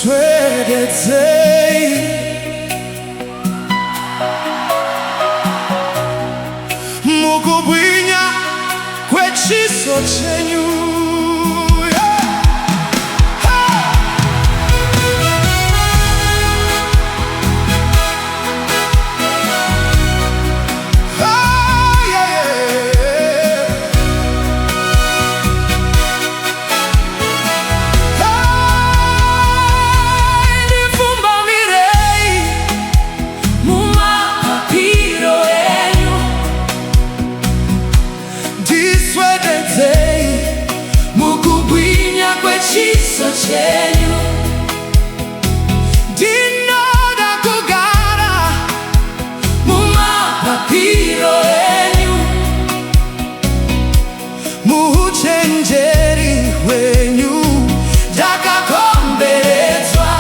ndiswededzei mukubwinya kwechiso chenyu. Chiso chenyu ndinoda kugara mumapapiro enyu, muuchenjeri hwenyu ndakakomberedzwa.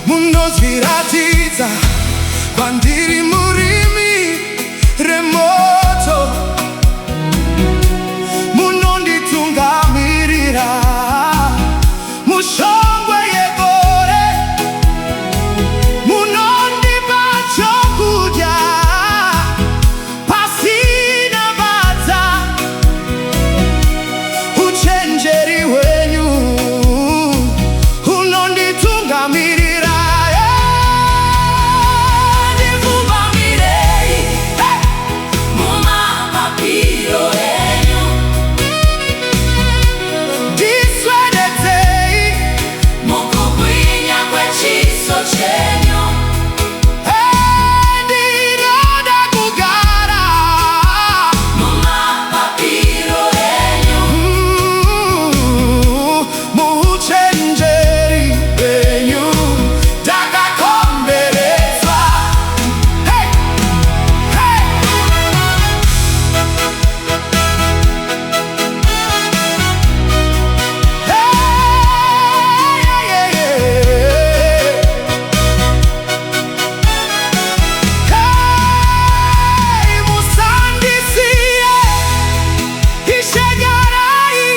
munozviratidza kwandiri murimi remoto, munonditungamirira mushongwe yegore, munondipa chokudya pasina badza. Uchenjeri hwenyu hunonditungamirira. Ndibvumbamireyi mumapapiro enyu, ndiswededzei mukubwinya kwechiso chenyu ndinoda kugara mumapapiro enyu, muuchenjeri hwenyu ndakakomberedzwa. Musandisiye ishenyarai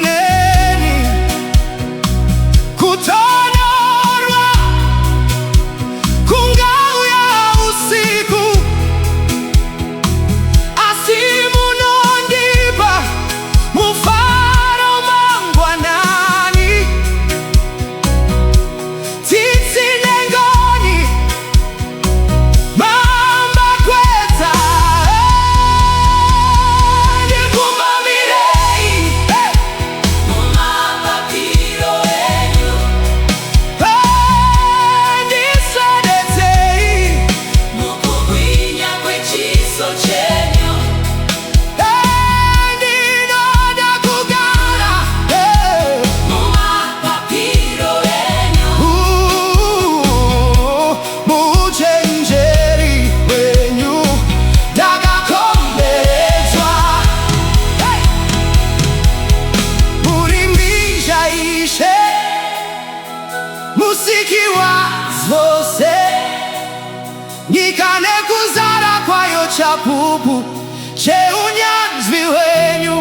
neni kutonyorwa kungauya usiku, asi munondipa mufaro mangwanani. Tsitsi nengoni mamba kwedza. Ndibvumbamireyi mumapapiro enyu, Ndiswededzei mukubwinya kwechiso chenyu ndinoda kugara mumapapiro enyu, muuchenjeri hwenyu ndakakomberedzwa. Muri mbizha ishe, musiki wazvose, nyika nekuzara kwayo chapupu cheunyanzvi hwenyu.